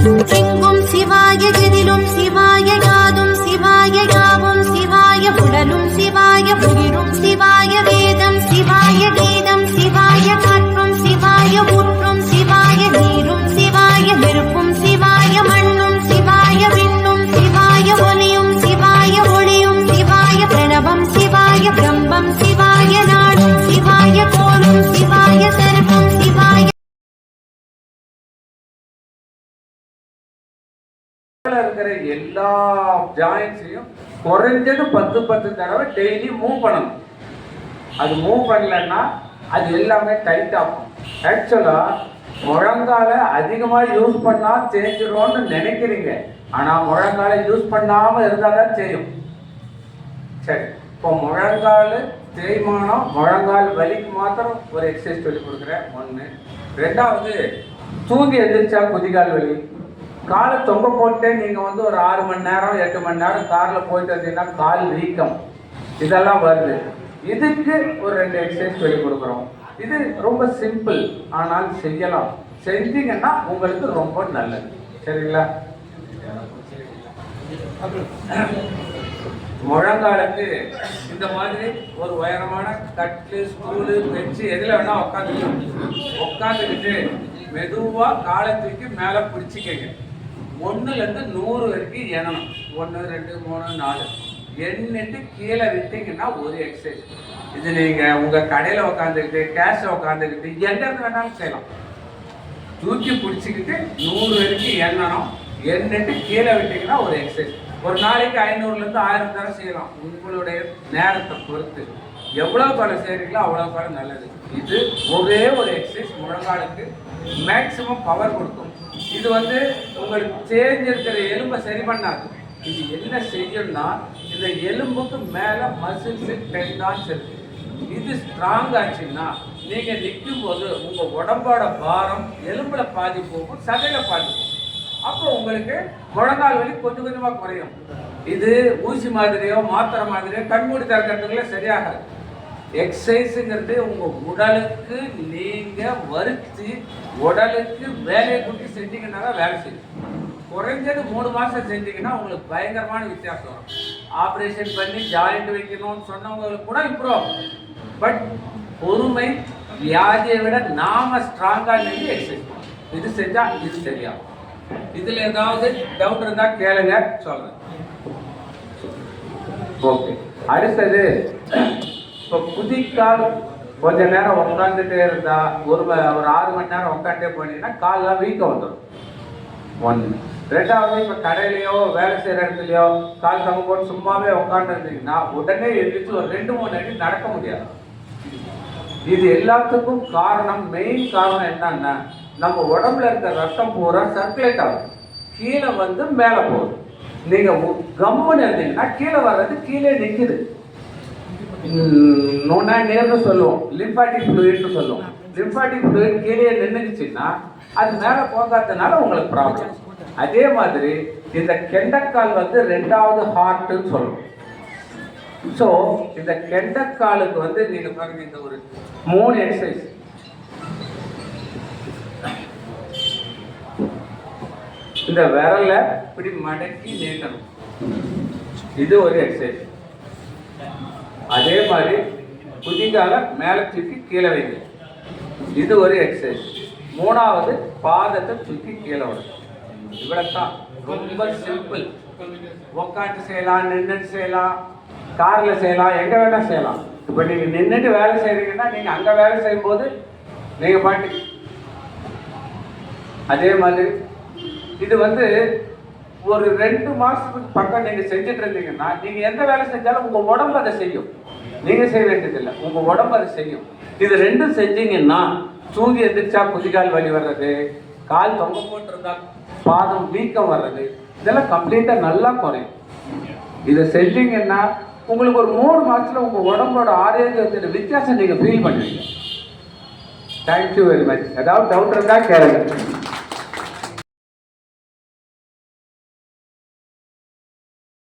எங்கும் சிவாய எதிலும் சிவாய யாதும் சிவாய யாவும் சிவாய உடலும் சிவாய உயிரும் சிவாய வேதம் சிவாய கீதம் சிவாய காற்றும் சிவாய ஊற்றும் சிவாய நீரும் சிவாய நெருப்பும் சிவாய மண்ணும் சிவாய விண்ணும் சிவாய ஒலியும் சிவாய ஒளியும் சிவாய பிரணவம் சிவாய பிரம்மம் சிவாய நாடும் சிவாய கோலும் சிவாய சர்வம் சிவாய இருக்கிற எல்லா ஜாயின்ட்ஸையும் குறைஞ்சது 10 தடவை டெய்லி மூவ் பண்ணணும். அது மூவ் பண்ணலன்னா அது எல்லாமே டைட் ஆகும். ஆக்சுவலா முழங்கால அதிகமா யூஸ் பண்ணா தேய்ச்சிடும்னு நினைக்கிறீங்க. ஆனா முழங்கால யூஸ் பண்ணாம இருந்தாதான் செய்யும். சரி, இப்போ முழங்கால் தேய்மானம் முழங்கால் வலிக்கு மாத்திரம் ஒரு எக்ஸசைஸ் சொல்லி கொடுக்குறேன். 1. 2வது தூங்கி எந்திரிச்சா குதிகால் வலி. காலை தொங்க போட்டு நீங்கள் வந்து ஒரு 6 மணி நேரம் 8 மணி நேரம் காரில் போயிட்டு வந்தீங்கன்னா கால் வீக்கம் இதெல்லாம் வருது. இதுக்கு ஒரு 2 எக்ஸசைஸ் சொல்லி கொடுக்குறோம். இது ரொம்ப சிம்பிள், ஆனால் செய்யலாம். செஞ்சீங்கன்னா உங்களுக்கு ரொம்ப நல்லது. சரிங்களா? முழங்காலுக்கு இந்த மாதிரி ஒரு உயரமான கட்டு ஸ்டூலு பெஞ்சு எதில் வேணால் உட்காந்துக்கிட்டு மெதுவாக காலை தூக்கி மேலே பிடிச்சிக்கங்க. 1லேருந்து 100 வரைக்கும் எண்ணணும். 1 2 3 4 எண்ணிட்டு கீழே விட்டீங்கன்னா ஒரு எக்ஸசைஸ். இது நீங்கள் உங்கள் கடையில் உட்காந்துக்கிட்டு கேஷை உட்காந்துக்கிட்டு எங்கேருந்து வேணாலும் செய்யலாம். தூக்கி பிடிச்சிக்கிட்டு 100 வரைக்கும் எண்ணணும். எண்ணிட்டு கீழே விட்டீங்கன்னா ஒரு எக்ஸசைஸ். ஒரு நாளைக்கு 500லேருந்து 1000 தடவை செய்யலாம். உங்களுடைய நேரத்தை பொறுத்து எவ்வளோ தடவை செய்கிறீங்களோ அவ்வளோ தடவை நல்லது. இது ஒரே ஒரு எக்ஸசைஸ் முழங்காலுக்கு மேக்சிமம் பவர் கொடுக்கும். இது வந்து உங்களுக்கு தேர்ந்திருக்கிற எலும்பை சரி பண்ணாது. இது என்ன செய்யும்னா இந்த எலும்புக்கு மேலே மசில்ஸு டெண்டான்ஸ் இருக்கு. இது ஸ்ட்ராங் ஆச்சுன்னா நீங்கள் நிற்கும் போது உங்கள் உடம்போட பாரம் எலும்புல பாதி போகும், சதையில பாதி போகும். அப்போ உங்களுக்கு முழங்கால் வலி கொஞ்சம் கொஞ்சமாக குறையும். இது ஊசி மாதிரியோ மாத்திரை மாதிரியோ கண்மூடி திறக்கிறதுக்குள்ள சரியாகாது. எக்ஸசைஸுங்கிறது உங்கள் உடலுக்கு நீங்கள் வருத்தி உடலுக்கு வேலையை கொடுத்து செஞ்சீங்கன்னா தான் வேலை செய்யும். குறைஞ்சது 3 மாதம் செஞ்சீங்கன்னா உங்களுக்கு பயங்கரமான வித்தியாசம் வரும். ஆப்ரேஷன் பண்ணி ஜாயிண்ட் வைக்கணும்னு சொன்னவங்களுக்கு கூட இம்ப்ரூவ் ஆகும். பட் பொறுமை வியாதியை விட நாம ஸ்ட்ராங்காக நின்று எக்ஸசைஸ் பண்ணணும். இது செஞ்சால் இது சரியாகும். இதில் ஏதாவது டவுட் இருந்தால் கேளுங்க, சொல்கிறேன். ஓகே, அடுத்தது இப்போ குதிக்கால் கொஞ்ச நேரம் உட்காந்துட்டே இருந்தா ஒரு 6 மணி நேரம் உட்காந்துட்டே போனீங்கன்னா காலெலாம் வீக்கம் வந்துடும். 1. 2வது இப்போ கடையிலையோ வேலை செய்கிற இடத்துலையோ கால் தங்க போட்டு சும்மாவே உட்காந்து இருந்தீங்கன்னா உடனே எழுந்திரிச்சு ஒரு 2-3 அடி நடக்க முடியாது. இது எல்லாத்துக்கும் காரணம், மெயின் காரணம் என்னன்னா நம்ம உடம்புல இருக்கிற ரத்தம் பூரா சர்க்குலேட் ஆகும், கீழே வந்து மேலே போகுது. நீங்கள் கம்முன்னு இருந்தீங்கன்னா கீழே வர்றது கீழே நிற்குது. நேர்னு சொல்லுவோம், லிம்பாட்டிக் ஃப்ளூயிட்னு சொல்லுவோம். லிம்பாட்டிக் ஃப்ளூயிட் கீழே நின்றுச்சுன்னா அது மேலே போகாததுனால உங்களுக்கு ப்ராப்ளம். அதே மாதிரி இந்த கெண்டக்கால் வந்து 2வது ஹார்ட்டுன்னு சொல்லுவோம். ஸோ இந்த கெண்டக்காலுக்கு வந்து நீங்கள் பாருங்க, இந்த ஒரு 3 எக்ஸசைஸ். இந்த விரலை இப்படி மடக்கி நீட்டணும், இது ஒரு எக்ஸசைஸ். அதே மாதிரி குதிகால மேலே தூக்கி கீழே வைங்க, இது ஒரு எக்ஸசைஸ். 3வது பாதத்தை தூக்கி கீழே விடும். இவ்வளோதான், ரொம்ப சிம்பிள். உட்காந்து செய்யலாம், நின்றுட்டு செய்யலாம், காரில் செய்யலாம், எங்கே வேணால் செய்யலாம். இப்போ நீங்கள் நின்றுட்டு வேலை செய்கிறீங்கன்னா நீங்கள் அங்கே வேலை செய்யும்போது நீங்கள் பாட்டு. அதே மாதிரி இது வந்து ஒரு 2 மாதத்துக்கு பக்கம் நீங்கள் செஞ்சுட்டு இருந்தீங்கன்னா நீங்கள் எந்த வேலை செஞ்சாலும் உங்கள் உடம்பு அதை செய்யும். நீங்கள் செய்ய வேண்டியதில்லை, உங்கள் உடம்பு அதை செய்யும். இது 2ம் செஞ்சீங்கன்னா தூங்கி எந்திரிச்சா குதிகால் வலி வர்றது, கால் தொங்க போட்டிருந்தா பாதம் வீக்கம் வர்றது, இதெல்லாம் கம்ப்ளீட்டாக நல்லா குறையும். இதை செஞ்சீங்கன்னா உங்களுக்கு ஒரு 3 மாதத்தில் உங்கள் உடம்போட ஆரோக்கியத்தின் வித்தியாசம் நீங்கள் ஃபீல் பண்ணுவீங்க. Thank you very much. ஏதாவது டவுட் இருந்தால் கேளுங்க.